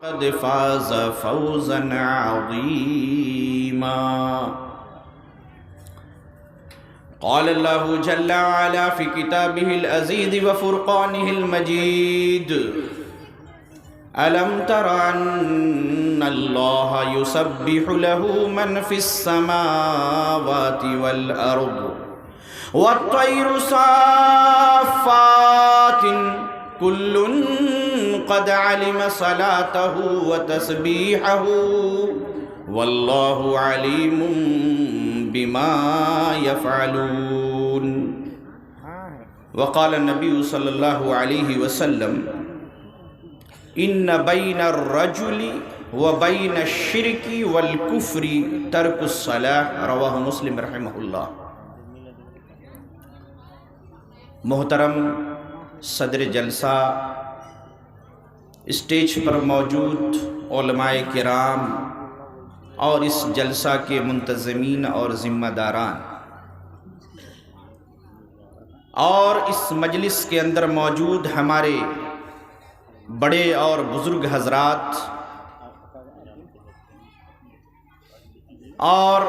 قد فاز فوزا عظيما. قال الله جل وعلا في كتابه العزيز وفرقانه المجيد: ألم تر أن الله يسبح له من في السماوات والأرض والطير صافات كل قد علم صلاته وتسبيحه والله عليم بما يفعلون. وقال النبي صلى الله عليه وسلم: إن بين الرجل وبين الشرك والكفر ترك الصلاة. رواه مسلم رحمہ اللہ. محترم صدر جلسہ، اسٹیج پر موجود علماء کرام اور اس جلسہ کے منتظمین اور ذمہ داران، اور اس مجلس کے اندر موجود ہمارے بڑے اور بزرگ حضرات اور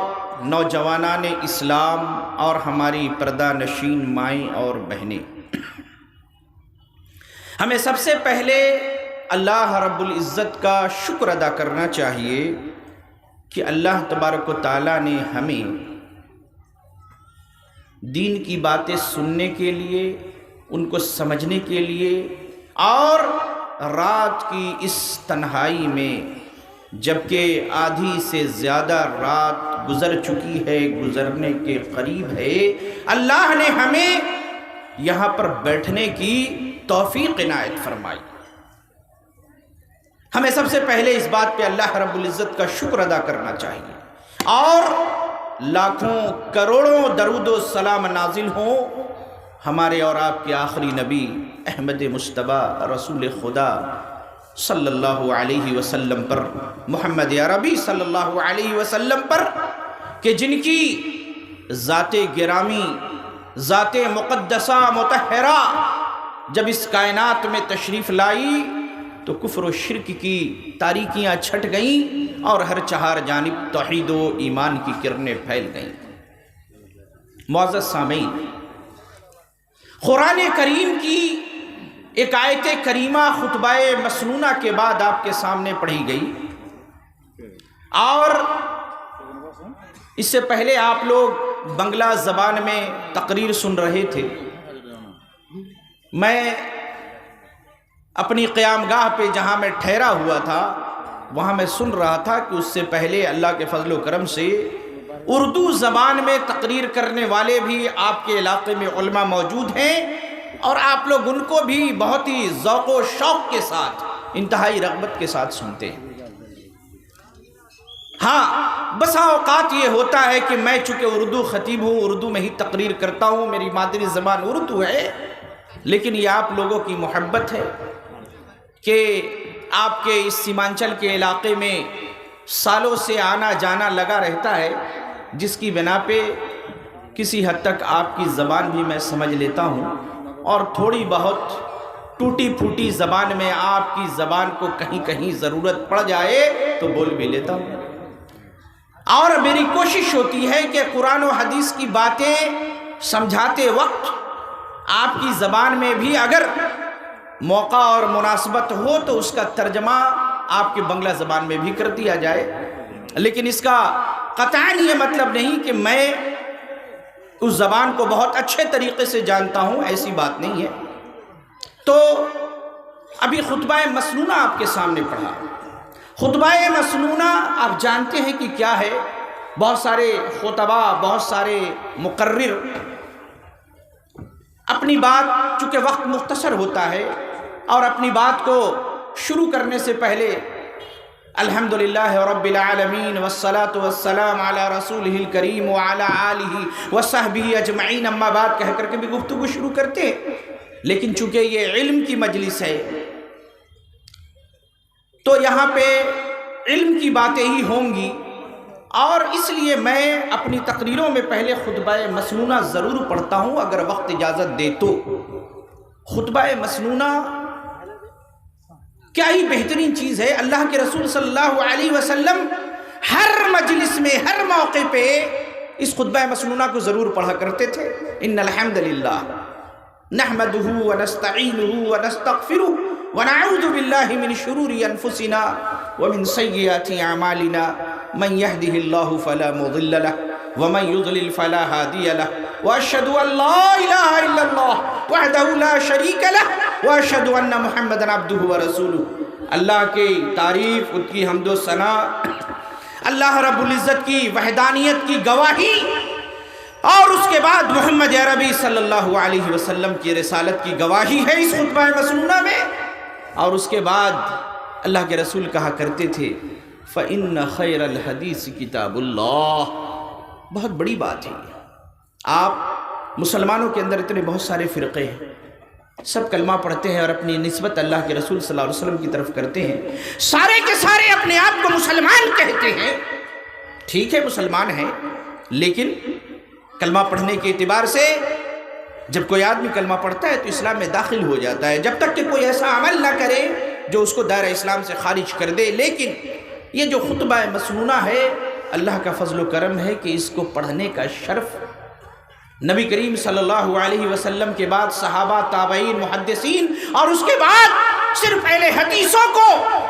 نوجوانان اسلام اور ہماری پردہ نشین مائیں اور بہنیں، ہمیں سب سے پہلے اللہ رب العزت کا شکر ادا کرنا چاہیے کہ اللہ تبارک و تعالیٰ نے ہمیں دین کی باتیں سننے کے لیے، ان کو سمجھنے کے لیے، اور رات کی اس تنہائی میں، جبکہ آدھی سے زیادہ رات گزر چکی ہے، گزرنے کے قریب ہے، اللہ نے ہمیں یہاں پر بیٹھنے کی توفیق عنایت فرمائی. ہمیں سب سے پہلے اس بات پہ اللہ رب العزت کا شکر ادا کرنا چاہیے، اور لاکھوں کروڑوں درود و سلام نازل ہوں ہمارے اور آپ کے آخری نبی احمد مصطفیٰ رسول خدا صلی اللہ علیہ وسلم پر، محمد عربی صلی اللہ علیہ وسلم پر، کہ جن کی ذات گرامی، ذات مقدسہ مطہرہ جب اس کائنات میں تشریف لائی تو کفر و شرک کی تاریکیاں چھٹ گئیں اور ہر چہار جانب توحید و ایمان کی کرنیں پھیل گئیں. معزز سامعین، قرآن کریم کی ایک آیت کریمہ خطبہ مسنونہ کے بعد آپ کے سامنے پڑھی گئی، اور اس سے پہلے آپ لوگ بنگلہ زبان میں تقریر سن رہے تھے. میں اپنی قیام گاہ پہ جہاں میں ٹھہرا ہوا تھا وہاں میں سن رہا تھا کہ اس سے پہلے اللہ کے فضل و کرم سے اردو زبان میں تقریر کرنے والے بھی آپ کے علاقے میں علماء موجود ہیں، اور آپ لوگ ان کو بھی بہت ہی ذوق و شوق کے ساتھ، انتہائی رغبت کے ساتھ سنتے ہیں. ہاں، بسا اوقات یہ ہوتا ہے کہ میں چونکہ اردو خطیب ہوں، اردو میں ہی تقریر کرتا ہوں، میری مادری زبان اردو ہے، لیکن یہ آپ لوگوں کی محبت ہے کہ آپ کے اس سیمانچل کے علاقے میں سالوں سے آنا جانا لگا رہتا ہے، جس کی بنا پہ کسی حد تک آپ کی زبان بھی میں سمجھ لیتا ہوں، اور تھوڑی بہت ٹوٹی پھوٹی زبان میں آپ کی زبان کو کہیں کہیں ضرورت پڑ جائے تو بول بھی لیتا ہوں. اور میری کوشش ہوتی ہے کہ قرآن و حدیث کی باتیں سمجھاتے وقت آپ کی زبان میں بھی اگر موقع اور مناسبت ہو تو اس کا ترجمہ آپ کی بنگلہ زبان میں بھی کر دیا جائے، لیکن اس کا قطعاً یہ مطلب نہیں کہ میں اس زبان کو بہت اچھے طریقے سے جانتا ہوں، ایسی بات نہیں ہے. تو ابھی خطبہ مسنونہ آپ کے سامنے پڑھا. خطبہ مسنونہ آپ جانتے ہیں کہ کیا ہے. بہت سارے خطبہ، بہت سارے مقرر اپنی بات، چونکہ وقت مختصر ہوتا ہے، اور اپنی بات کو شروع کرنے سے پہلے الحمدللہ رب العالمین والصلاة والسلام علی رسولہ الکریم وعلی آلہ وصحبہ اجمعین اما بعد کہہ کر کے بھی گفتگو شروع کرتے ہیں. لیکن چونکہ یہ علم کی مجلس ہے تو یہاں پہ علم کی باتیں ہی ہوں گی، اور اس لیے میں اپنی تقریروں میں پہلے خطبہ مسنونہ ضرور پڑھتا ہوں اگر وقت اجازت دے تو. خطبہ مسنونہ کیا ہی بہترین چیز ہے. اللہ کے رسول صلی اللہ علیہ وسلم ہر مجلس میں ہر موقع پہ اس خطبہ مسنونہ کو ضرور پڑھا کرتے تھے. ان الحمد للہ نحمده ونستعینه ونستغفره ونعوذ باللہ من شرور انفسنا ومن سیئات اعمالنا من يهده الله فلا مضل له ومن يضلل فلا هادي له واشهد ان لا اله الا الله وحده لا شريك له واشهد ان محمدا عبده ورسوله. اللہ کی تعریف، اس کی حمد و ثنا، اللہ رب العزت کی وحدانیت کی گواہی، اور اس کے بعد محمد عربی صلی اللہ علیہ وسلم کی رسالت کی گواہی ہے اس خطبہ مسنونہ میں. اور اس کے بعد اللہ کے رسول کہا کرتے تھے فَإِنَّ خَيْرَ الْحَدِيثِ كِتَابُ اللَّهِ. بہت بڑی بات ہے. آپ مسلمانوں کے اندر اتنے بہت سارے فرقے ہیں، سب کلمہ پڑھتے ہیں اور اپنی نسبت اللہ کے رسول صلی اللہ علیہ وسلم کی طرف کرتے ہیں. سارے کے سارے اپنے آپ کو مسلمان کہتے ہیں. ٹھیک ہے مسلمان ہیں، لیکن کلمہ پڑھنے کے اعتبار سے جب کوئی آدمی کلمہ پڑھتا ہے تو اسلام میں داخل ہو جاتا ہے، جب تک کہ کوئی ایسا عمل نہ کرے جو اس کو دائرہ اسلام سے خارج کر دے. لیکن یہ جو خطبہ مسنونہ ہے، اللہ کا فضل و کرم ہے کہ اس کو پڑھنے کا شرف نبی کریم صلی اللہ علیہ وسلم کے بعد صحابہ، تابعین، محدثین اور اس کے بعد صرف اہل حدیثوں کو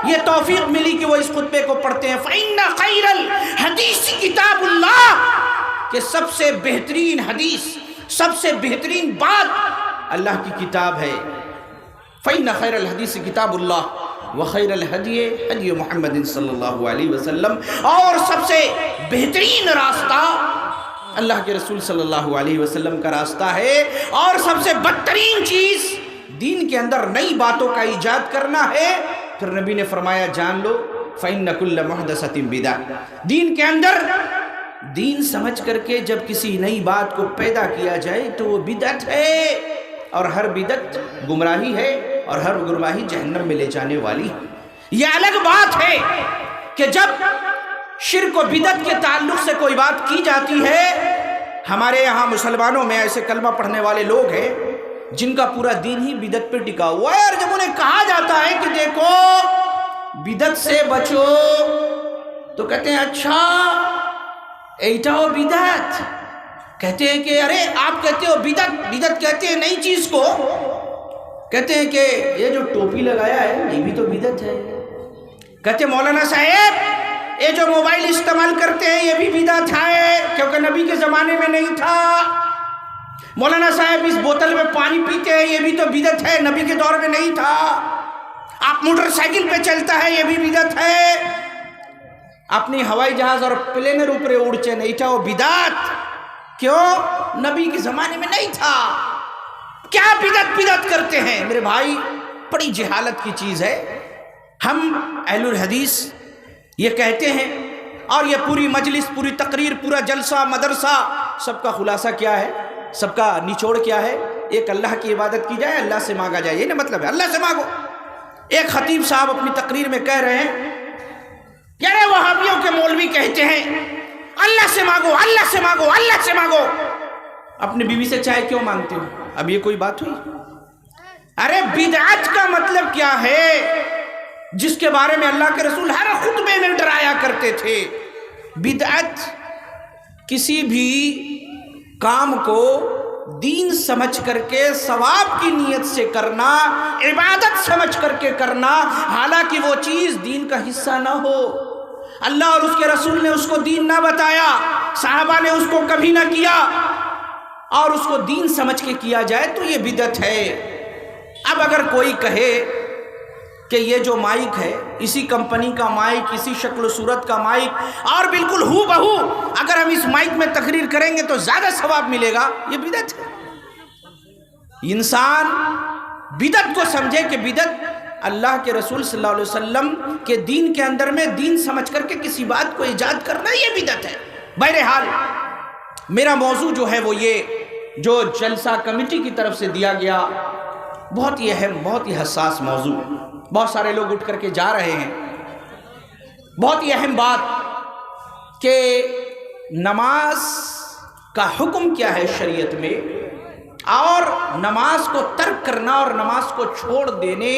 یہ توفیق ملی کہ وہ اس خطبے کو پڑھتے ہیں. فَإِنَّ خَيْرَ الْحَدِيثِ كِتَابُ اللَّهِ، کہ سب سے بہترین حدیث، سب سے بہترین بات اللہ کی کتاب ہے. فَإِنَّ خَيْرَ الْحَدِيثِ كِتَابُ اللَّهِ وَخَيْرَ الْهَدْيِ هَدْيُ مُحَمَّدٍ صلی اللہ علیہ وسلم. اور سب سے بہترین راستہ اللہ کے رسول صلی اللہ علیہ وسلم کا راستہ ہے. اور سب سے بدترین چیز دین کے اندر نئی باتوں کا ایجاد کرنا ہے. پھر نبی نے فرمایا جان لو فَإِنَّ كُلَّ مُحْدَثَةٍ بِدْعَةٌ. دین کے اندر دین سمجھ کر کے جب کسی نئی بات کو پیدا کیا جائے تو وہ بدعت ہے، اور ہر بدعت گمراہی ہے، اور ہر گمراہی جہنم میں لے جانے والی ہے. یہ الگ بات ہے کہ جب شرک و بدعت کے تعلق سے کوئی بات کی جاتی ہے. ہمارے یہاں مسلمانوں میں ایسے کلمہ پڑھنے والے لوگ ہیں جن کا پورا دین ہی بدعت پہ ٹکا ہوا ہے، اور جب انہیں کہا جاتا ہے کہ دیکھو بدعت سے بچو تو کہتے ہیں اچھا ایٹا ہو بدعت. کہتے ہیں کہ ارے آپ کہتے ہو بدعت، بدعت کہتے ہیں نئی چیز کو. کہتے ہیں کہ یہ جو ٹوپی لگایا ہے یہ بھی تو بدعت ہے. کہتے ہیں مولانا صاحب یہ جو موبائل استعمال کرتے ہیں یہ بھی بدعت ہے کیونکہ نبی کے زمانے میں نہیں تھا. مولانا صاحب اس بوتل میں پانی پیتے ہیں یہ بھی تو بدعت ہے، نبی کے دور میں نہیں تھا. آپ موٹر سائیکل پہ چلتا ہے یہ بھی بدعت ہے. اپنی ہوائی جہاز اور پلینر اوپر اڑچے نہیں تھا، وہ بدعت. کیوں؟ نبی کے زمانے میں نہیں تھا. کیا بدعت کرتے ہیں میرے بھائی؟ بڑی جہالت کی چیز ہے. ہم اہل الحدیث یہ کہتے ہیں، اور یہ پوری مجلس، پوری تقریر، پورا جلسہ، مدرسہ، سب کا خلاصہ کیا ہے، سب کا نچوڑ کیا ہے؟ ایک اللہ کی عبادت کی جائے، اللہ سے مانگا جائے. یہ نا مطلب ہے اللہ سے مانگو. ایک خطیب صاحب اپنی تقریر میں کہہ رہے ہیں یعنی وہابیوں کے مولوی کہتے ہیں اللہ سے مانگو، اللہ سے مانگو، اللہ سے مانگو. اپنی بیوی سے چائے کیوں مانگتے ہو؟ اب یہ کوئی بات ہوئی؟ ارے بدعت کا مطلب کیا ہے جس کے بارے میں اللہ کے رسول ہر خطبے میں ڈرایا کرتے تھے؟ بدعت کسی بھی کام کو دین سمجھ کر کے ثواب کی نیت سے کرنا، عبادت سمجھ کر کے کرنا، حالانکہ وہ چیز دین کا حصہ نہ ہو. اللہ اور اس کے رسول نے اس کو دین نہ بتایا، صحابہ نے اس کو کبھی نہ کیا، اور اس کو دین سمجھ کے کیا جائے تو یہ بدعت ہے. اب اگر کوئی کہے کہ یہ جو مائک ہے اسی کمپنی کا مائک، اسی شکل و صورت کا مائک، اور بالکل ہو بہو اگر ہم اس مائک میں تقریر کریں گے تو زیادہ ثواب ملے گا، یہ بدعت ہے. انسان بدعت کو سمجھے کہ بدعت اللہ کے رسول صلی اللہ علیہ وسلم کے دین کے اندر میں دین سمجھ کر کے کسی بات کو ایجاد کرنا، یہ بدعت ہے. بہرحال میرا موضوع جو ہے وہ یہ جو جلسہ کمیٹی کی طرف سے دیا گیا، بہت ہی اہم، بہت ہی حساس موضوع. بہت سارے لوگ اٹھ کر کے جا رہے ہیں. بہت ہی اہم بات کہ نماز کا حکم کیا ہے شریعت میں، اور نماز کو ترک کرنا اور نماز کو چھوڑ دینے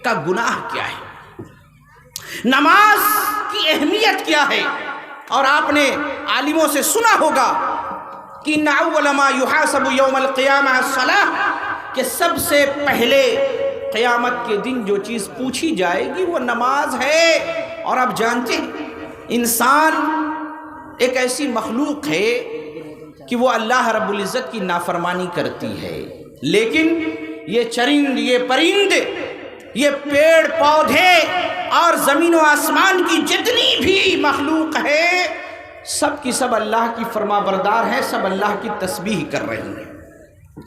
کا گناہ کیا ہے، نماز کی اہمیت کیا ہے۔ اور آپ نے عالموں سے سنا ہوگا کہ ان اول ما یحاسب یوم القیامہ الصلاۃ، کہ سب سے پہلے قیامت کے دن جو چیز پوچھی جائے گی وہ نماز ہے۔ اور آپ جانتے ہیں انسان ایک ایسی مخلوق ہے کہ وہ اللہ رب العزت کی نافرمانی کرتی ہے، لیکن یہ چرند، یہ پرند، یہ پیڑ پودے اور زمین و آسمان کی جتنی بھی مخلوق ہے، سب کی سب اللہ کی فرما بردار ہے، سب اللہ کی تسبیح کر رہی ہیں۔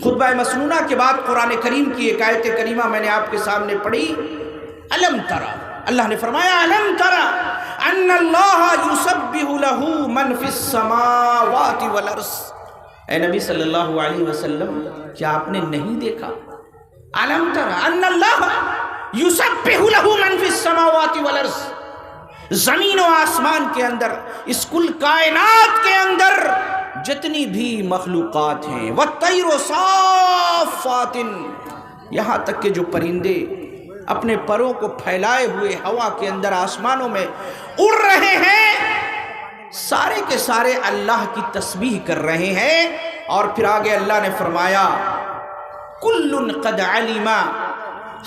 خطبہ مسنونہ کے بعد قرآن کریم کی ایک آیت کریمہ میں نے آپ کے سامنے پڑھی، الم ترى، اللہ نے فرمایا الم ترى ان اللہ یسبح لہ من فی السماوات والارض۔ اے نبی صلی اللہ علیہ وسلم، کیا آپ نے نہیں دیکھا، الم ترى ان اللہ یسبح لہ من فی السماوات والارض، زمین و آسمان کے اندر، اس کل کائنات کے اندر جتنی بھی مخلوقات ہیں، والطیر صافات، یہاں تک کہ جو پرندے اپنے پروں کو پھیلائے ہوئے ہوا کے اندر آسمانوں میں اڑ رہے ہیں، سارے کے سارے اللہ کی تسبیح کر رہے ہیں۔ اور پھر آگے اللہ نے فرمایا کل قد علم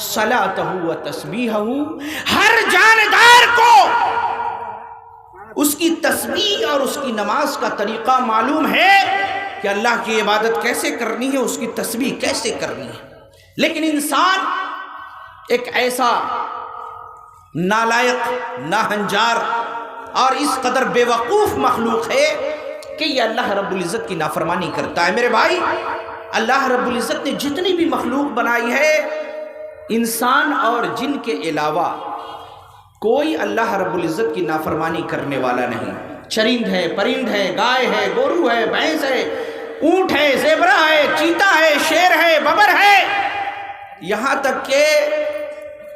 صلاتہ و تسبیحہ، ہر جاندار کو اس کی تسبیح اور اس کی نماز کا طریقہ معلوم ہے کہ اللہ کی عبادت کیسے کرنی ہے، اس کی تسبیح کیسے کرنی ہے۔ لیکن انسان ایک ایسا نالائق، ناہنجار اور اس قدر بے وقوف مخلوق ہے کہ یہ اللہ رب العزت کی نافرمانی کرتا ہے۔ میرے بھائی، اللہ رب العزت نے جتنی بھی مخلوق بنائی ہے، انسان اور جن کے علاوہ کوئی اللہ رب العزت کی نافرمانی کرنے والا نہیں۔ چرند ہے، پرند ہے، گائے ہے، گورو ہے، بھینس ہے، اونٹ ہے، زیبرا ہے، چیتا ہے، شیر ہے، ببر ہے، یہاں تک کہ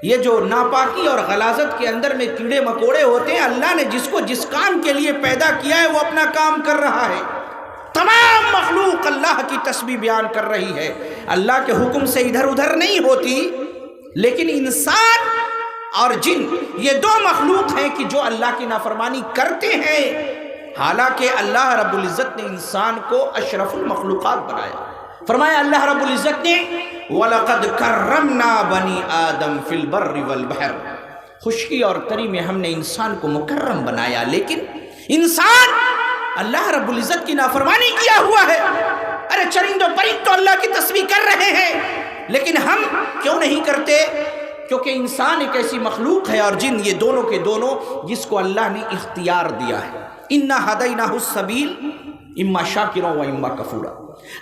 یہ جو ناپاکی اور غلاظت کے اندر میں کیڑے مکوڑے ہوتے ہیں، اللہ نے جس کو جس کام کے لیے پیدا کیا ہے وہ اپنا کام کر رہا ہے۔ تمام مخلوق اللہ کی تسبیح بیان کر رہی ہے، اللہ کے حکم سے ادھر ادھر نہیں ہوتی۔ لیکن انسان اور جن، یہ دو مخلوق ہیں کہ جو اللہ کی نافرمانی کرتے ہیں، حالانکہ اللہ رب العزت نے انسان کو اشرف المخلوقات بنایا۔ فرمایا اللہ رب العزت نے وَلَقَدْ كَرَّمْنَا بَنِي آدَمَ فِي الْبَرِّ وَالْبَحْرِ، خشکی اور تری میں ہم نے انسان کو مکرم بنایا، لیکن انسان اللہ رب العزت کی نافرمانی کیا ہوا ہے۔ ارے چرند و پرند تو اللہ کی تسبیح کر رہے ہیں، لیکن ہم کیوں نہیں کرتے؟ کیونکہ انسان ایک ایسی مخلوق ہے اور جن، یہ دونوں کے دونوں جس کو اللہ نے اختیار دیا ہے۔ اِنَّا هَدَيْنَاهُ السَّبِيلَ اِمَّا شَاكِرًا وَإِمَّا كَفُورًا،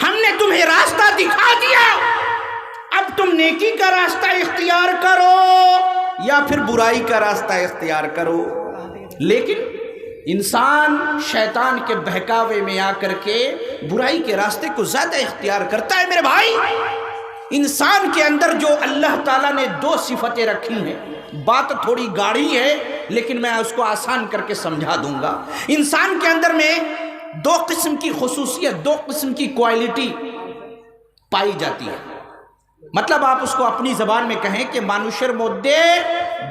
ہم نے تمہیں راستہ دکھا دیا، اب تم نیکی کا راستہ اختیار کرو یا پھر برائی کا راستہ اختیار کرو۔ لیکن انسان شیطان کے بہکاوے میں آ کر کے برائی کے راستے کو زیادہ اختیار کرتا ہے۔ میرے بھائی، انسان کے اندر جو اللہ تعالیٰ نے دو صفتیں رکھی ہیں، بات تھوڑی گاڑی ہے لیکن میں اس کو آسان کر کے سمجھا دوں گا۔ انسان کے اندر میں دو قسم کی خصوصیت، دو قسم کی کوالٹی پائی جاتی ہے۔ مطلب آپ اس کو اپنی زبان میں کہیں کہ مانوشر مودے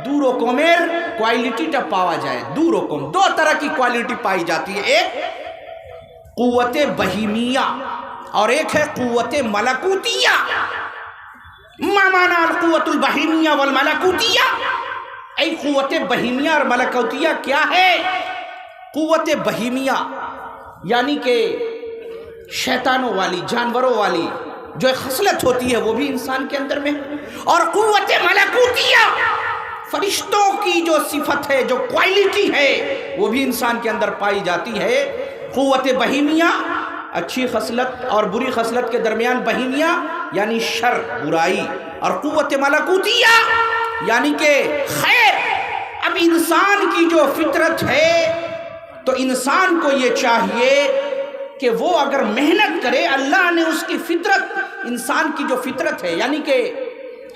دو رقمیر کوالٹی ٹا پاوا جائے، دو رقم، دو طرح کی کوالٹی پائی جاتی ہے، ایک قوت بہیمیہ اور ایک ہے قوت ملکوتیہ۔ ما معنی القوت البہیمیہ والملکوتیہ؟ ای قوت بہیمیہ اور ملکوتیہ کیا ہے؟ قوت بہیمیہ یعنی کہ شیطانوں والی، جانوروں والی جو ایک خصلت ہوتی ہے وہ بھی انسان کے اندر میں، اور قوت ملکوتیہ فرشتوں کی جو صفت ہے، جو کوالٹی ہے، وہ بھی انسان کے اندر پائی جاتی ہے۔ قوت بہیمیہ اچھی خصلت اور بری خصلت کے درمیان بہیمیہ یعنی شر، برائی، اور قوت ملکوتیہ یعنی کہ خیر۔ اب انسان کی جو فطرت ہے تو انسان کو یہ چاہیے کہ وہ اگر محنت کرے، اللہ نے اس کی فطرت، انسان کی جو فطرت ہے یعنی کہ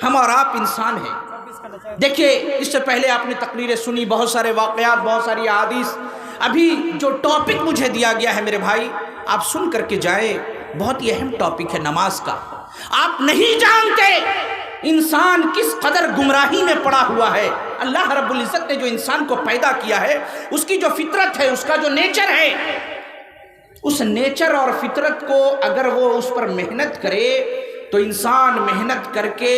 ہم اور آپ انسان ہیں۔ دیکھیے، اس سے پہلے آپ نے تقریریں سنی، بہت سارے واقعات، بہت ساری احادیث۔ ابھی جو ٹاپک مجھے دیا گیا ہے میرے بھائی، آپ سن کر کے جائیں، بہت ہی اہم ٹاپک ہے نماز کا۔ آپ نہیں جانتے انسان کس قدر گمراہی میں پڑا ہوا ہے۔ اللہ رب العزت نے جو انسان کو پیدا کیا ہے، اس کی جو فطرت ہے، اس کا جو نیچر ہے، اس نیچر اور فطرت کو اگر وہ اس پر محنت کرے تو انسان محنت کر کے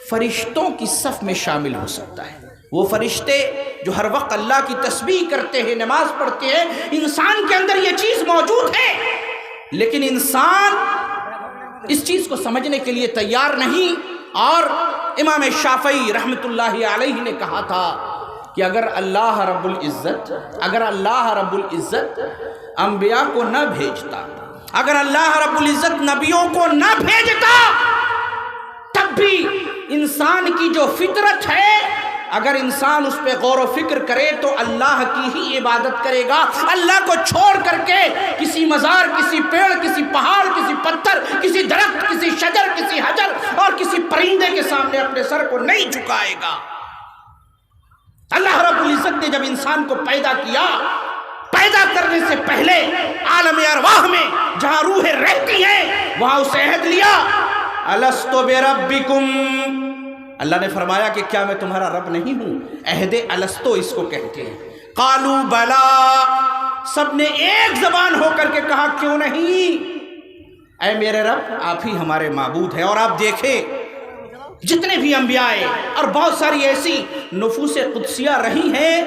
فرشتوں کی صف میں شامل ہو سکتا ہے۔ وہ فرشتے جو ہر وقت اللہ کی تسبیح کرتے ہیں، نماز پڑھتے ہیں، انسان کے اندر یہ چیز موجود ہے، لیکن انسان اس چیز کو سمجھنے کے لیے تیار نہیں۔ اور امام شافعی رحمۃ اللہ علیہ نے کہا تھا کہ اگر اللہ رب العزت انبیاء کو نہ بھیجتا، اگر اللہ رب العزت نبیوں کو نہ بھیجتا، تب بھی انسان کی جو فطرت ہے، اگر انسان اس پہ غور و فکر کرے تو اللہ کی ہی عبادت کرے گا۔ اللہ کو چھوڑ کر کے کسی مزار، کسی پیڑ، کسی پہاڑ، کسی پتھر، کسی درخت، کسی شجر، کسی حجر اور کسی پرندے کے سامنے اپنے سر کو نہیں جھکائے گا۔ اللہ رب العزت نے جب انسان کو پیدا کیا، پیدا کرنے سے پہلے عالم ارواح میں جہاں روحیں رہتی ہیں وہاں اسے عہد لیا، الست بربکم، اللہ نے فرمایا کہ کیا میں تمہارا رب نہیں ہوں؟ عہد الستو اس کو کہتے ہیں۔ قالوا بلا، سب نے ایک زبان ہو کر کے کہا کیوں نہیں، اے میرے رب آپ ہی ہمارے معبود ہیں۔ اور آپ دیکھیں جتنے بھی انبیاء آئے اور بہت ساری ایسی نفوس قدسیہ رہی ہیں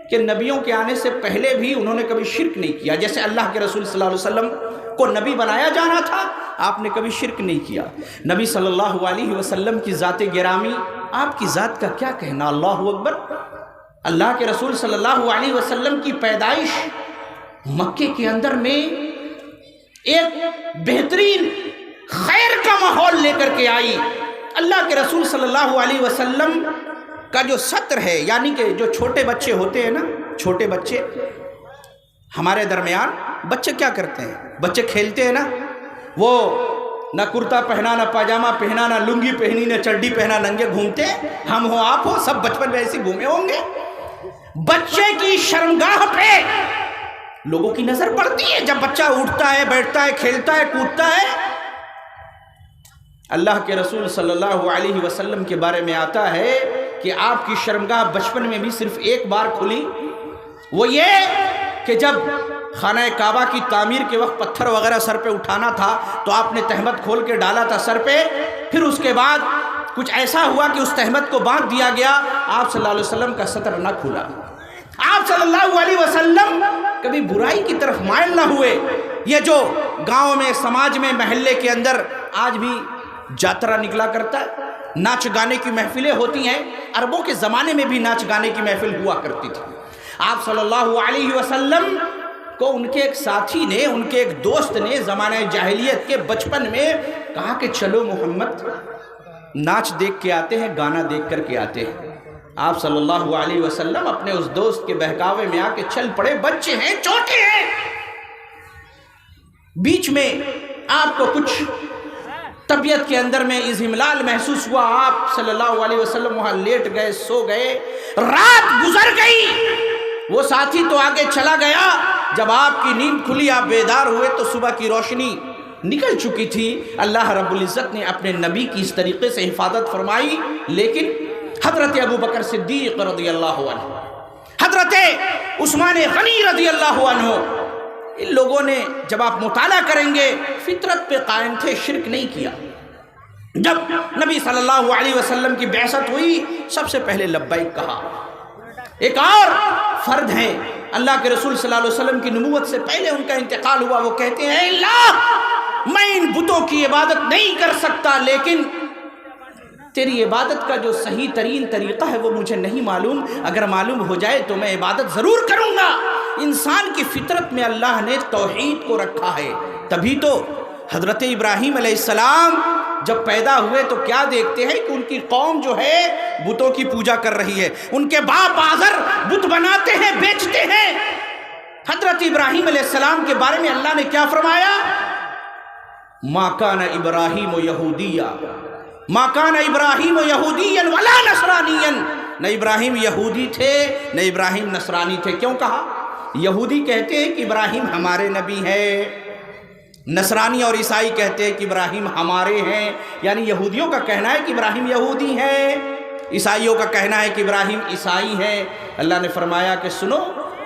کہ نبیوں کے آنے سے پہلے بھی انہوں نے کبھی شرک نہیں کیا۔ جیسے اللہ کے رسول صلی اللہ علیہ وسلم کو نبی بنایا جانا تھا، آپ نے کبھی شرک نہیں کیا۔ نبی صلی اللہ علیہ وسلم کی ذات گرامی، آپ کی ذات کا کیا کہنا، اللہ اکبر۔ اللہ کے رسول صلی اللہ علیہ وسلم کی پیدائش مکے کے اندر میں ایک بہترین خیر کا ماحول لے کر کے آئی۔ اللہ کے رسول صلی اللہ علیہ وسلم کا جو سطر ہے، یعنی کہ جو چھوٹے بچے ہوتے ہیں نا، چھوٹے بچے ہمارے درمیان، بچے کیا کرتے ہیں؟ بچے کھیلتے ہیں نا، وہ نہ کرتا پہنا، نہ پاجامہ پہنا، نہ لنگی پہنی، نہ چڈی پہنا، ننگے گھومتے ہیں۔ ہم ہو آپ ہو سب بچپن میں ایسے گھومے ہوں گے۔ بچے کی شرمگاہ پہ لوگوں کی نظر پڑتی ہے جب بچہ اٹھتا ہے، بیٹھتا ہے، کھیلتا ہے، کودتا ہے۔ اللہ کے رسول صلی اللہ علیہ وسلم کے بارے میں آتا ہے کہ آپ کی شرمگاہ بچپن میں بھی صرف ایک بار کھلی، وہ یہ کہ جب خانہ کعبہ کی تعمیر کے وقت پتھر وغیرہ سر پہ اٹھانا تھا تو آپ نے تہمت کھول کے ڈالا تھا سر پہ، پھر اس کے بعد کچھ ایسا ہوا کہ اس تہمت کو باندھ دیا گیا، آپ صلی اللہ علیہ وسلم کا سطر نہ کھلا۔ آپ صلی اللہ علیہ وسلم کبھی برائی کی طرف مائل نہ ہوئے۔ یہ جو گاؤں میں، سماج میں، محلے کے اندر آج بھی جاترا نکلا کرتا ہے، ناچ گانے کی محفلیں ہوتی ہیں، عربوں کے زمانے میں بھی ناچ گانے کی محفل ہوا کرتی تھی۔ آپ صلی اللہ علیہ وسلم کو ان کے ایک ساتھی نے، ان کے ایک دوست نے زمانہ جاہلیت کے بچپن میں کہا کہ چلو محمد ناچ دیکھ کے آتے ہیں، گانا دیکھ کر کے آتے ہیں۔ آپ صلی اللہ علیہ وسلم اپنے اس دوست کے بہکاوے میں آ کے چل پڑے۔ بچے ہیں، چھوٹے ہیں۔ بیچ میں آپ کو کچھ طبیعت کے اندر میں اضملال محسوس ہوا، آپ صلی اللہ علیہ وسلم وہاں لیٹ گئے، سو گئے، رات گزر گئی۔ وہ ساتھی تو آگے چلا گیا، جب آپ کی نیند کھلی، آپ بیدار ہوئے تو صبح کی روشنی نکل چکی تھی۔ اللہ رب العزت نے اپنے نبی کی اس طریقے سے حفاظت فرمائی، لیکن حضرت ابو بکر صدیق رضی اللہ عنہ، حضرت عثمان غنی رضی اللہ عنہ، ان لوگوں نے جب آپ مطالعہ کریں گے فطرت پہ قائم تھے، شرک نہیں کیا۔ جب نبی صلی اللہ علیہ وسلم کی بعثت ہوئی، سب سے پہلے لبیک کہا۔ ایک اور فرد ہیں اللہ کے رسول صلی اللہ علیہ وسلم کی نبوت سے پہلے ان کا انتقال ہوا، وہ کہتے ہیں اللہ میں ان بتوں کی عبادت نہیں کر سکتا، لیکن تیری عبادت کا جو صحیح ترین طریقہ ہے وہ مجھے نہیں معلوم، اگر معلوم ہو جائے تو میں عبادت ضرور کروں گا۔ انسان کی فطرت میں اللہ نے توحید کو رکھا ہے، تبھی تو حضرت ابراہیم علیہ السلام جب پیدا ہوئے تو کیا دیکھتے ہیں کہ ان کی قوم جو ہے بتوں کی پوجا کر رہی ہے، ان کے باپ آزر بت بناتے ہیں، بیچتے ہیں۔ حضرت ابراہیم علیہ السلام کے بارے میں اللہ نے کیا فرمایا؟ ما کان ابراہیم یہودیا، ما کان ابراہیم یہودیا ولا نصرانیا، نہ ابراہیم یہودی تھے نہ ابراہیم نصرانی تھے۔ کیوں کہا؟ یہودی کہتے ہیں کہ ابراہیم ہمارے نبی ہے، نصرانی اور عیسائی کہتے ہیں کہ ابراہیم ہمارے ہیں، یعنی یہودیوں کا کہنا ہے کہ ابراہیم یہودی ہیں، عیسائیوں کا کہنا ہے کہ ابراہیم عیسائی ہیں۔ اللہ نے فرمایا کہ سنو،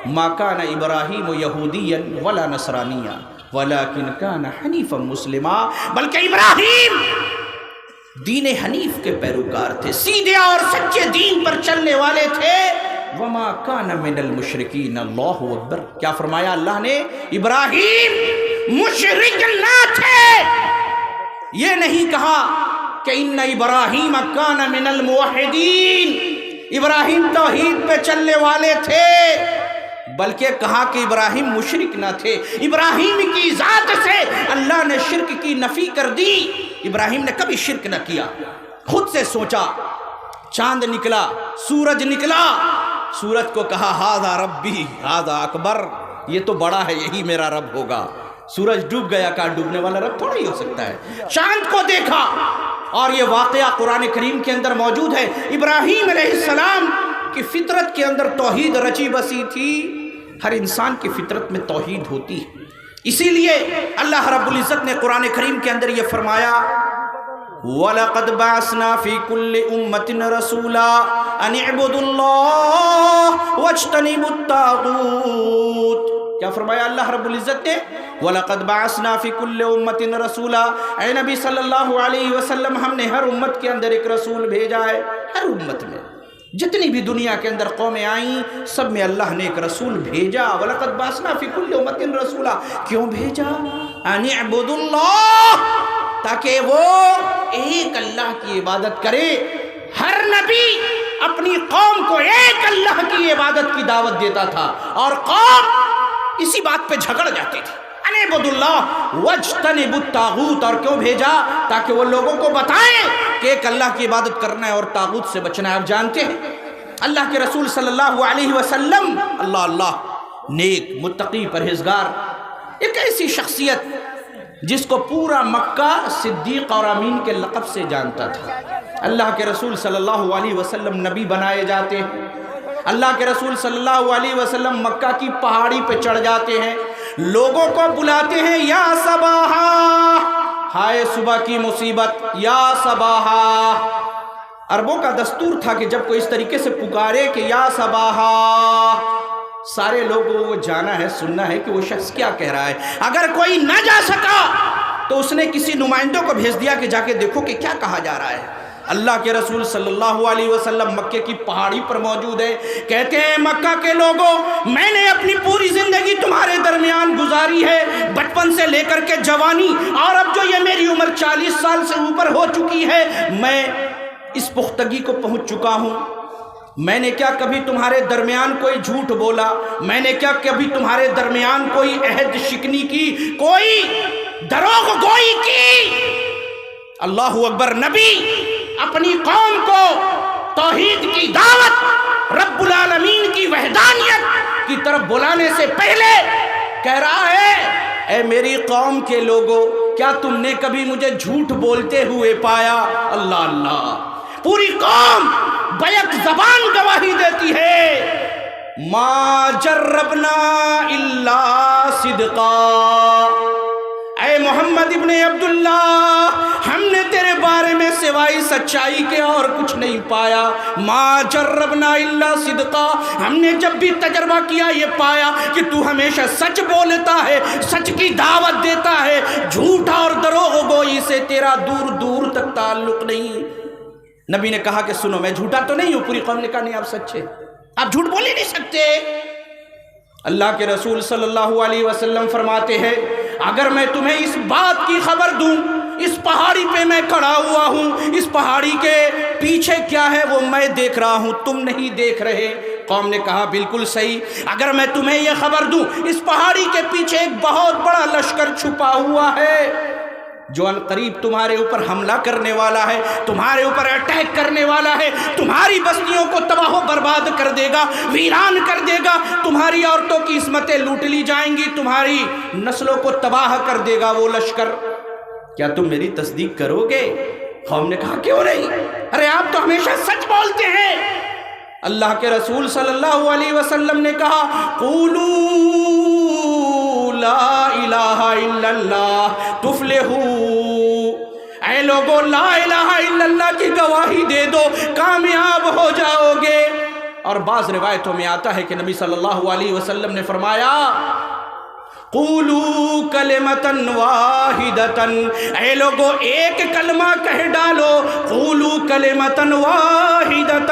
ما کان ابراہیم یہودیا ولا نصرانیا ولکن کان حنیفا مسلما، بلکہ ابراہیم دین حنیف کے پیروکار تھے، سیدھے اور سچے دین پر چلنے والے تھے۔ وما کان من المشرکین، اللہ اکبر، کیا فرمایا اللہ نے؟ ابراہیم مشرک نہ تھے، یہ نہیں کہا کہ ان ابراہیم کان من الموحدین، ابراہیم توحید پہ چلنے والے تھے، بلکہ کہا کہ ابراہیم مشرک نہ تھے۔ ابراہیم کی ذات سے اللہ نے شرک کی نفی کر دی، ابراہیم نے کبھی شرک نہ کیا۔ خود سے سوچا، چاند نکلا، سورج نکلا، سورج کو کہا ہاذا ربی ہاذا اکبر، یہ تو بڑا ہے، یہی میرا رب ہوگا۔ سورج ڈوب گیا، کہا ڈوبنے والا رب تھوڑا ہی ہو سکتا ہے۔ چاند کو دیکھا، اور یہ واقعہ قرآن کریم کے اندر موجود ہے۔ ابراہیم علیہ السلام کی فطرت کے اندر توحید رچی بسی تھی، ہر انسان کی فطرت میں توحید ہوتی ہے، اسی لیے اللہ رب العزت نے قرآن کریم کے اندر یہ فرمایا وَلَقَدْ بَعَثْنَا فِي كُلِّ أُمَّةٍ رَسُولًا أَنِ اعْبُدُوا اللَّهَ وَاجْتَنِبُوا الطَّاغُوتَ۔ کیا فرمایا اللہ رب العزت نے؟ وَلَقَدْ بَعَثْنَا فِي كُلِّ أُمَّةٍ رَسُولًا، اے نبی صلی اللہ علیہ وسلم، ہم نے ہر امت کے اندر ایک رسول بھیجا ہے۔ ہر امت میں جتنی بھی دنیا کے اندر قومیں آئیں، سب میں اللہ نے ایک رسول بھیجا۔ وَلَقَدْ بَعَثْنَا فِي كُلِّ أُمَّةٍ رَسُولًا، کیوں بھیجا؟ أَنِ اعْبُدُوا اللَّهَ، تاکہ وہ ایک اللہ کی عبادت کرے۔ ہر نبی اپنی قوم کو ایک اللہ کی عبادت کی دعوت دیتا تھا، اور قوم اسی بات پہ جھگڑ جاتی تھی۔ أَنِ اعْبُدُوا اللَّهَ وَاجْتَنِبُوا الطَّاغُوتَ، اور کیوں بھیجا؟ تاکہ وہ لوگوں کو بتائیں کہ ایک اللہ کی عبادت کرنا ہے اور طاغوت سے بچنا ہے۔ آپ جانتے ہیں اللہ کے رسول صلی اللہ علیہ وسلم، اللہ نیک، متقی، پرہیزگار، ایک ایسی شخصیت جس کو پورا مکہ صدیق اور امین کے لقب سے جانتا تھا۔ اللہ کے رسول صلی اللہ علیہ وسلم نبی بنائے جاتے ہیں، اللہ کے رسول صلی اللہ علیہ وسلم مکہ کی پہاڑی پہ چڑھ جاتے ہیں، لوگوں کو بلاتے ہیں یا صباحا، ہائے صبح کی مصیبت، یا صباحا۔ عربوں کا دستور تھا کہ جب کوئی اس طریقے سے پکارے کہ یا صباحا، سارے لوگوں کو جانا ہے، سننا ہے کہ وہ شخص کیا کہہ رہا ہے۔ اگر کوئی نہ جا سکا تو اس نے کسی نمائندوں کو بھیج دیا کہ جا کے دیکھو کہ کیا کہا جا رہا ہے۔ اللہ کے رسول صلی اللہ علیہ وسلم مکے کی پہاڑی پر موجود ہے، کہتے ہیں مکہ کے لوگوں، میں نے اپنی پوری زندگی تمہارے درمیان گزاری ہے، بچپن سے لے کر کے جوانی، اور اب جو یہ میری عمر 40 سال سے اوپر ہو چکی ہے، میں اس پختگی کو پہنچ چکا ہوں۔ میں نے کیا کبھی تمہارے درمیان کوئی جھوٹ بولا؟ میں نے کیا کبھی تمہارے درمیان کوئی عہد شکنی کی، کوئی دروغ گوئی کی؟ اللہ اکبر۔ نبی اپنی قوم کو توحید کی دعوت، رب العالمین کی وحدانیت کی طرف بلانے سے پہلے کہہ رہا ہے اے میری قوم کے لوگوں، کیا تم نے کبھی مجھے جھوٹ بولتے ہوئے پایا؟ اللہ اللہ، پوری قوم بیک زبان گواہی دیتی ہے ما جربنا الا صدقا، اے محمد ابن عبداللہ، ہم نے تیرے بارے میں سوائے سچائی کے اور کچھ نہیں پایا۔ ما جربنا الا صدقا، ہم نے جب بھی تجربہ کیا یہ پایا کہ تو ہمیشہ سچ بولتا ہے، سچ کی دعوت دیتا ہے، جھوٹ اور دروغ گوئی سے تیرا دور دور تک تعلق نہیں۔ نبی نے کہا کہ سنو، میں جھوٹا تو نہیں ہوں۔ پوری قوم نے کہا نہیں، آپ سچے، آپ جھوٹ بول ہی نہیں سکتے۔ اللہ کے رسول صلی اللہ علیہ وسلم فرماتے ہیں اگر میں تمہیں اس بات کی خبر دوں، اس پہاڑی پہ میں کھڑا ہوا ہوں، اس پہاڑی کے پیچھے کیا ہے وہ میں دیکھ رہا ہوں، تم نہیں دیکھ رہے۔ قوم نے کہا بالکل صحیح، اگر میں تمہیں یہ خبر دوں اس پہاڑی کے پیچھے ایک بہت بڑا لشکر چھپا ہوا ہے جو عنقریب تمہارے اوپر حملہ کرنے والا ہے، تمہارے اوپر اٹیک کرنے والا ہے، تمہاری بستیوں کو تباہ و برباد کر دے گا، ویران کر دے گا، تمہاری عورتوں کی عصمتیں لوٹ لی جائیں گی، تمہاری نسلوں کو تباہ کر دے گا وہ لشکر، کیا تم میری تصدیق کرو گے؟ قوم نے کہا کیوں نہیں، ارے آپ تو ہمیشہ سچ بولتے ہیں۔ اللہ کے رسول صلی اللہ علیہ وسلم نے کہا قولوا لا الہ الا اللہ تفلحو، اے لوگو لا الہ الا اللہ کی گواہی دے دو، کامیاب ہو جاؤ گے۔ اور بعض روایتوں میں آتا ہے کہ نبی صلی اللہ علیہ وسلم نے فرمایا قولوا کلمۃ واحدۃ، اے لوگو ایک کلمہ کہہ ڈالو، قولوا کلمۃ واحدۃ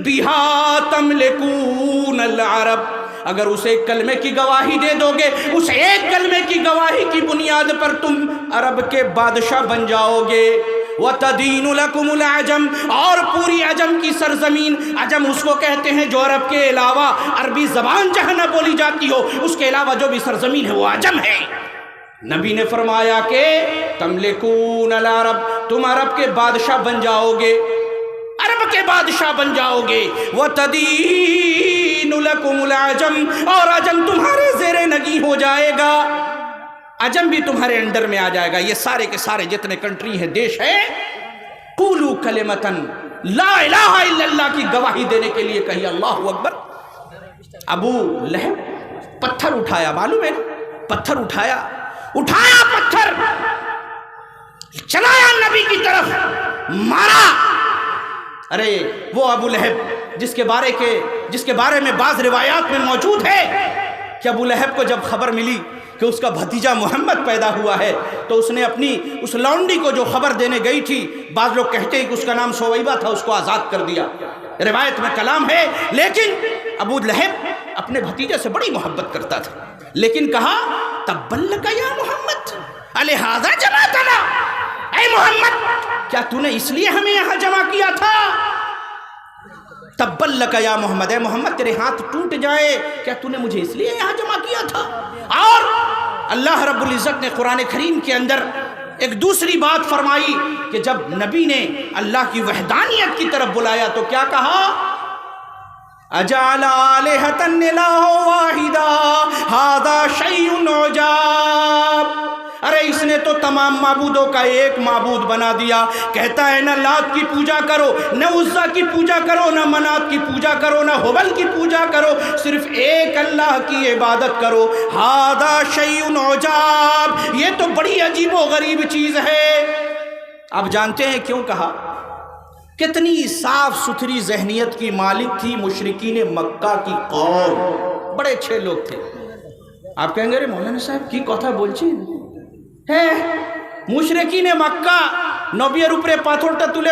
بہا تملکون العرب، اگر اس ایک کلمے کی گواہی دے دو گے، اس ایک کلمے کی گواہی کی بنیاد پر تم عرب کے بادشاہ بن جاؤ گے۔ وَتَدِينُ لَكُمُ الْعَجَمُ، اور پوری عجم کی سرزمین، عجم اس کو کہتے ہیں جو عرب کے علاوہ عربی زبان جہاں نہ بولی جاتی ہو، اس کے علاوہ جو بھی سرزمین ہے وہ عجم ہے۔ نبی نے فرمایا کہ تملکون العرب، تم عرب کے بادشاہ بن جاؤ گے، عرب کے بادشاہ بن جاؤ گے۔ وَتَدِينُ لَكُمُ الْعَجَمُ، اور عجم تمہارے زیر نگی ہو جائے گا، عجم بھی تمہارے انڈر میں آ جائے گا۔ یہ سارے کے سارے جتنے کنٹری ہیں، دیش ہے، قولوا کلمۃ لا الہ الا اللہ کی گواہی دینے کے لیے کہی اللہ اکبر۔ ابو لہب پتھر اٹھایا، معلوم ہے پتھر اٹھایا پتھر چلایا نبی کی طرف، مارا۔ ارے وہ ابو لہب جس کے بارے میں بعض روایات میں موجود ہے کہ ابو لہب کو جب خبر ملی کہ اس کا بھتیجا محمد پیدا ہوا ہے، تو اس نے اپنی اس لونڈی کو جو خبر دینے گئی تھی، بعض لوگ کہتے ہیں کہ اس کا نام سویبہ تھا، اس کو آزاد کر دیا، روایت میں کلام ہے۔ لیکن ابو لہب اپنے بھتیجے سے بڑی محبت کرتا تھا، لیکن کہا تبا لک یا محمد الہذا جمعتنا، اے محمد کیا تو نے اس لیے ہمیں یہاں جمع کیا تھا؟ تبا لک یا محمد، اے محمد تیرے ہاتھ ٹوٹ جائے، کیا تو نے مجھے اس لیے یہاں جمع کیا تھا؟ اور اللہ رب العزت نے قرآن کریم کے اندر ایک دوسری بات فرمائی کہ جب نبی نے اللہ کی وحدانیت کی طرف بلایا تو کیا کہا؟ اجعل آلہۃ الہ واحدہ ھذا شیء عجاب، ارے اس نے تو تمام معبودوں کا ایک معبود بنا دیا، کہتا ہے نہ لات کی پوجا کرو، نہ عزا کی پوجا کرو، نہ منات کی پوجا کرو، نہ ہبل کی پوجا کرو، صرف ایک اللہ کی عبادت کرو۔ ھذا شیء عجاب، یہ تو بڑی عجیب و غریب چیز ہے۔ آپ جانتے ہیں کیوں کہا؟ کتنی صاف ستھری ذہنیت کی مالک تھی مشرکین مکہ کی قوم، بڑے اچھے لوگ تھے۔ آپ کہیں گے ارے مولانا صاحب کی کتھا بولچین হ্যাঁ মুশরিকিনে মক্কা নবীর উপরে পাথরটা তুলে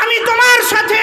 আমি তোমার সাথে।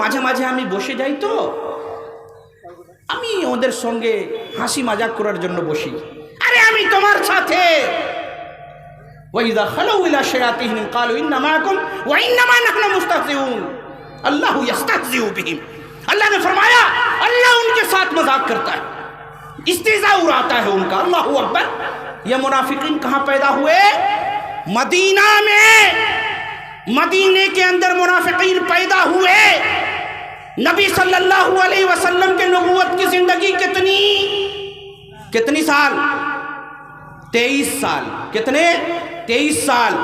মাঝে মাঝে আমি বসে যাই, তো আমি ওদের সঙ্গে হাসি মজাক করার জন্য বসি। আরে আমি তোমার সাথে। وَإِذَا خَلَوْا إِلَى شَيَاطِينِهِمْ قَالُوا إِنَّا مَعَكُمْ وَإِنَّمَا نَحْنُ مُسْتَهْزِئُونَ اللہ يَسْتَهْزِئُ بِهِمْ، اللہ نے فرمایا اللہ ان کے ساتھ مذاق کرتا ہے، استہزاء اڑاتا ہے ان کا۔ اللہ اکبر۔ یہ منافقین کہاں پیدا ہوئے؟ مدینہ میں، مدینے کے اندر منافقین پیدا ہوئے۔ نبی صلی اللہ علیہ وسلم کے نبوت کی زندگی کتنی سال؟ 23 سال۔ کتنے؟ 23 سال،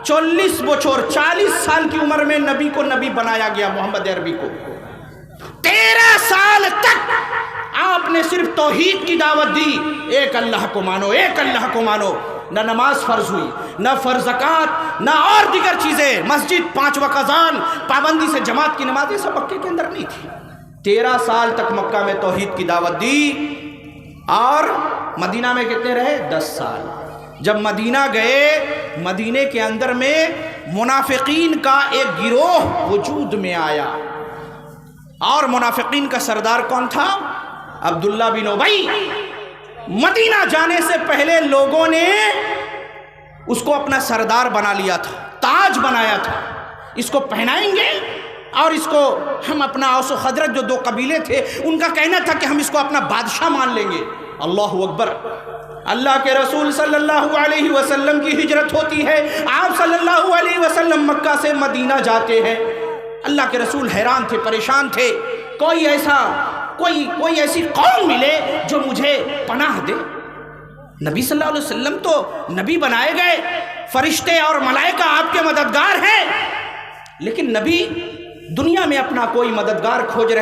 40 বছর 40 سال کی عمر میں نبی کو نبی بنایا گیا، محمد عربی کو۔ 13 سال تک آپ نے صرف توحید کی دعوت دی، ایک اللہ کو مانو، ایک اللہ کو مانو۔ نہ نماز فرض ہوئی، نہ فرض زکوٰۃ، نہ اور دیگر چیزیں، مسجد 5 وقت اذان، پابندی سے جماعت کی نماز، یہ سب مکے کے اندر نہیں تھی۔ 13 سال تک مکہ میں توحید کی دعوت دی، اور مدینہ میں کتنے رہے؟ 10 سال۔ جب مدینہ گئے، مدینے کے اندر میں منافقین کا ایک گروہ وجود میں آیا، اور منافقین کا سردار کون تھا؟ عبداللہ بن ابی۔ مدینہ جانے سے پہلے لوگوں نے اس کو اپنا سردار بنا لیا تھا، تاج بنایا تھا، اس کو پہنائیں گے اور اس کو ہم اپنا اوس و خزرج جو 2 قبیلے تھے ان کا کہنا تھا کہ ہم اس کو اپنا بادشاہ مان لیں گے۔ اللہ اکبر! اللہ کے رسول صلی اللہ علیہ وسلم کی ہجرت ہوتی ہے، آپ صلی اللہ علیہ وسلم مکہ سے مدینہ جاتے ہیں۔ اللہ کے رسول حیران تھے، پریشان تھے، کوئی ایسی قوم ملے جو مجھے پناہ دے۔ نبی صلی اللہ علیہ وسلم تو نبی بنائے گئے، فرشتے اور ملائکہ آپ کے مددگار ہیں، لیکن نبی دنیا میں اپنا کوئی مددگار کھوج رہے